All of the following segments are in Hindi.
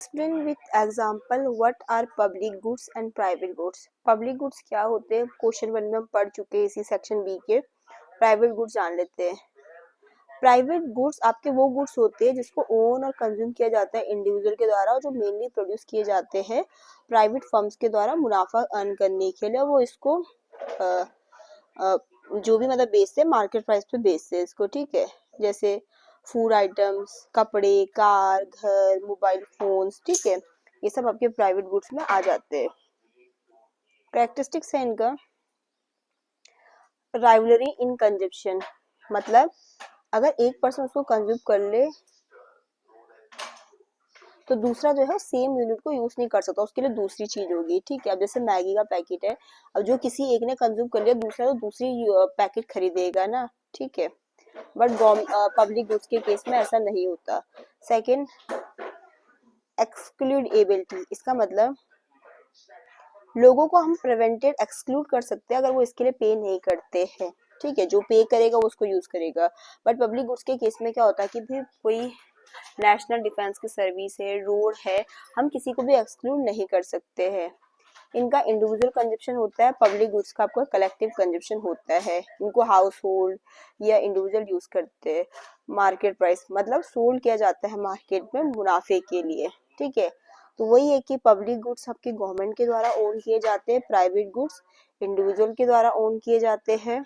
Explain with example what are public goods and private goods. Public goods क्या होते हैं, क्वेश्चन 1 में हम पढ़ चुके हैं इसी सेक्शन बी के। प्राइवेट गुड्स जान लेते हैं। प्राइवेट गुड्स आपके वो गुड्स होते हैं जिसको ओन और कंज्यूम किया जाता है इंडिविजुअल के द्वारा, और जो मेनली प्रोड्यूस किए जाते हैं प्राइवेट फर्म्स के द्वारा मुनाफा अर्न करने के लिए। वो इसको जो भी मतलब बेचते हैं मार्केट प्राइस पे बेचते हैं इसको, ठीक है। जैसे फूड आइटम्स, कपड़े, कार, घर, मोबाइल फोन्स, ठीक है। ये सब आपके प्राइवेट गुड्स में आ जाते हैं। कैरेक्टरिस्टिक्स है इनका, राइवलरी इन कंजप्शन, मतलब अगर एक पर्सन उसको कंज्यूम कर ले तो दूसरा जो है सेम यूनिट को यूज नहीं कर सकता, उसके लिए दूसरी चीज होगी, ठीक है। अब जैसे मैगी का पैकेट है, अब जो किसी एक ने कंज्यूम कर लिया दूसरा तो दूसरी पैकेट खरीदेगा ना, ठीक है। बट पब्लिक गुड्स के केस में ऐसा नहीं होता। सेकंड, एक्सक्लूडेबिलिटी, इसका मतलब लोगों को हम प्रिवेंटेड एक्सक्लूड कर सकते हैं अगर वो इसके लिए पे नहीं करते हैं, ठीक है। जो पे करेगा वो उसको यूज करेगा। बट पब्लिक गुड्स के केस में क्या होता है कि भी कोई नेशनल डिफेंस की सर्विस है, रोड है, हम किसी को भी एक्सक्लूड नहीं कर सकते हैं। इनका इंडिविजुअल कंजप्शन होता है, पब्लिक गुड्स का आपको कलेक्टिव कंजप्शन होता है। इनको हाउस होल्ड या इंडिविजुअल यूज करते हैं। मार्केट प्राइस मतलब सोल्ड किया जाता है मार्केट में मुनाफे के लिए, ठीक है। तो वही है कि पब्लिक गुड्स आपके गवर्नमेंट के द्वारा ओन किए जाते हैं, प्राइवेट गुड्स इंडिविजुअल के द्वारा ओन किए जाते हैं।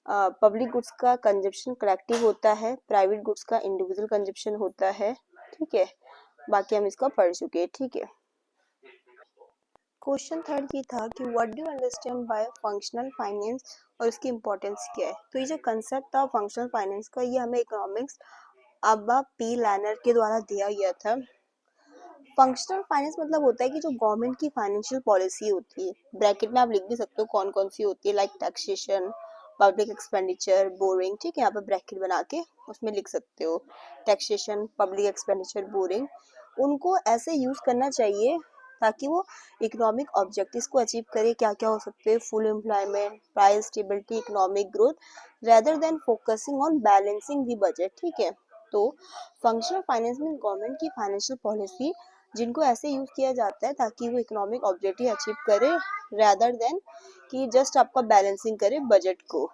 पब्लिक गुड्स का कंजप्शन कलेक्टिव होता है, प्राइवेट गुड्स का इंडिविजुअल कंजप्शन होता है, ठीक है। बाकी हम इसका पढ़ चुके हैं, ठीक है। क्वेश्चन थर्ड ये था कि what do you understand by functional finance और इसकी इंपॉर्टेंस क्या है। तो ये जो कंसेप्ट था फंक्शनल फाइनेंस का, ये हमें इकोनॉमिक्स अब्बा पी लैनर के द्वारा दिया गया था। फंक्शनल फाइनेंस मतलब होता है कि जो गवर्नमेंट की फाइनेंशियल पॉलिसी होती है, ब्रैकेट में आप लिख भी सकते हो कौन कौन सी होती है, like taxation, public expenditure, boring, ठीक है। यहाँ पे ब्रैकेट बना के उसमें लिख सकते हो टैक्सेशन, पब्लिक एक्सपेंडिचर, बोरिंग। उनको ऐसे यूज करना चाहिए ताकि वो इकोनॉमिक ऑब्जेक्टिव्स को अचीव करे। क्या क्या हो सकते हैं, full employment, price stability, economic growth, rather than focusing on balancing the budget, ठीक है। तो फंक्शनल फाइनेंस में गवर्नमेंट की फाइनेंशियल पॉलिसी जिनको ऐसे यूज किया जाता है ताकि वो इकोनॉमिक ऑब्जेक्टिव अचीव करे, रेदर देन कि जस्ट आपका बैलेंसिंग करे बजट को।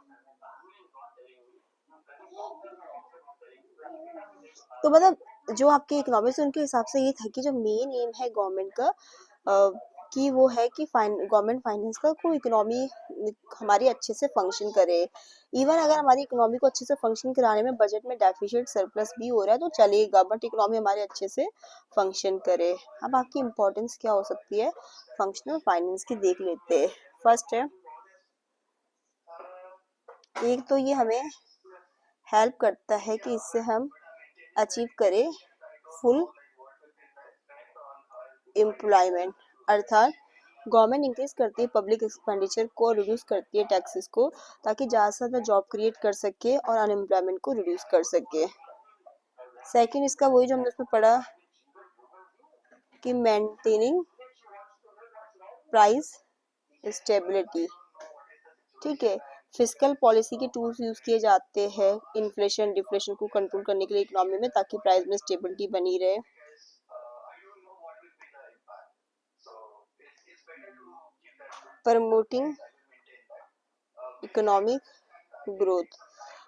तो मतलब जो आपके इकोनॉमिक्स उनके हिसाब से ये था कि जो मेन एम है गवर्नमेंट का कि वो है कि गवर्नमेंट फाइनेंस का कोई इकोनॉमी हमारी अच्छे से फंक्शन करे। इवन अगर हमारी इकोनॉमी को अच्छे से फंक्शन कराने में बजट में डेफिसिट सरप्लस भी हो रहा है तो चलेगा, बट इकोनॉमी हमारे अच्छे से फंक्शन करे। अब आपकी इम्पोर्टेंस क्या हो सकती है फंक्शनल फाइनेंस की, देख लेते हैं। फर्स्ट है, एक तो ये हमें हेल्प करता है कि इससे हम अचीव करें फुल एम्प्लॉयमेंट, अर्थात गवर्नमेंट इंक्रीज करती है पब्लिक एक्सपेंडिचर को, रिड्यूस करती है टैक्सेस को, ताकि ज़्यादा से ज़्यादा जॉब क्रिएट कर सके और अनएम्प्लॉयमेंट को रिड्यूस कर सके। सेकंड इसका वही जो हमने उसमें पढ़ा कि मेंटेनिंग प्राइस स्टेबिलिटी, ठीक है। फिस्कल पॉलिसी के टूल्स यूज किए जाते हैं इन्फ्लेशन डिफ्लेशन को कंट्रोल करने के लिए इकोनॉमी में, ताकि प्राइस में स्टेबिलिटी बनी रहे। प्रमोटिंग इकोनॉमिक ग्रोथ,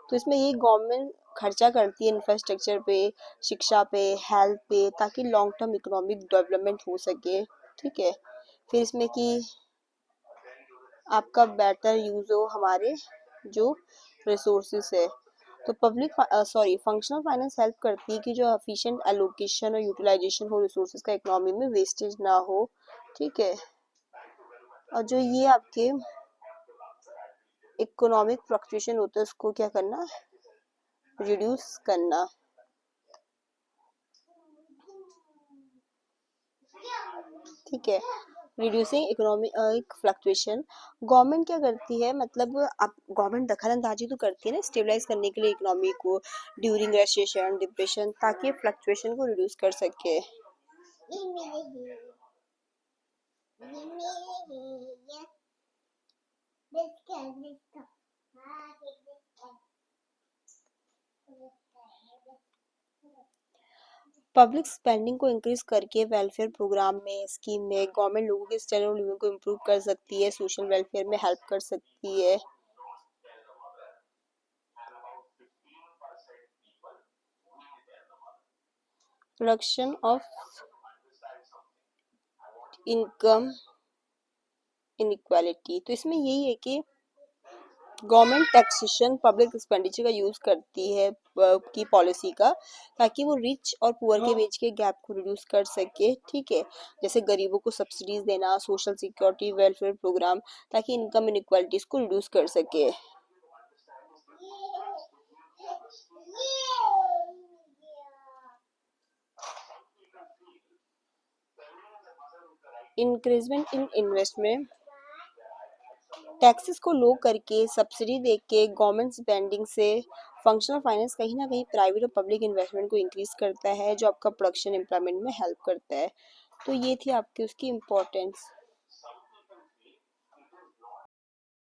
तो इसमें ये गवर्नमेंट खर्चा करती है इंफ्रास्ट्रक्चर पे, शिक्षा पे, हेल्थ पे, ताकि लॉन्ग टर्म इकोनॉमिक डेवलपमेंट हो सके, ठीक है। फिर इसमें कि आपका बेटर यूज हो हमारे जो रिसोर्सेस है। तो फंक्शनल फाइनेंस हेल्प करती है कि जो एफिशिएंट एलोकेशन और यूटिलाइजेशन हो रिसोर्सेज का, इकोनॉमी में वेस्टेज ना हो, ठीक है। और जो ये आपके इकोनॉमिक फ्लक्चुएशन होते हैं उसको क्या करना, रिड्यूस करना, ठीक है। रिड्यूसिंग इकोनॉमिक फ्लक्चुएशन, गवर्नमेंट क्या करती है, मतलब आप गवर्नमेंट दखल अंदाजी तो करती है ना स्टेबलाइज करने के लिए इकोनॉमी को ड्यूरिंग रिसेशन डिप्रेशन, ताकि फ्लक्चुएशन को रिड्यूस कर सके। पब्लिक स्पेंडिंग को इंक्रीज करके वेलफेयर प्रोग्राम में, स्कीम में गवर्नमेंट लोगों के स्टैंडर्ड ऑफ लिविंग को इम्प्रूव कर सकती है, सोशल वेलफेयर में हेल्प कर सकती है। रिडक्शन ऑफ इनकम इनइक्वालिटी, तो इसमें यही है कि गवर्नमेंट टैक्सेशन पब्लिक एक्सपेंडिचर का यूज करती है की पॉलिसी का, ताकि वो रिच और पुअर के बीच के गैप को रिड्यूस कर सके। ठीक है, जैसे गरीबों को सब्सिडीज देना, सोशल सिक्योरिटी, वेलफेयर प्रोग्राम, ताकि इनकम इनइक्वालिटीज को रिड्यूस कर सके। इंक्रीजमेंट इन इन्वेस्टमेंट, टैक्सेस को लो करके, सब्सिडी दे के, गवर्नमेंट स्पेंडिंग से फंक्शनल फाइनेंस कहीं ना कहीं प्राइवेट और पब्लिक इन्वेस्टमेंट को इंक्रीज करता है, जो आपका प्रोडक्शन एम्प्लॉयमेंट में हेल्प करता है। तो ये थी आपकी उसकी इम्पोर्टेंस।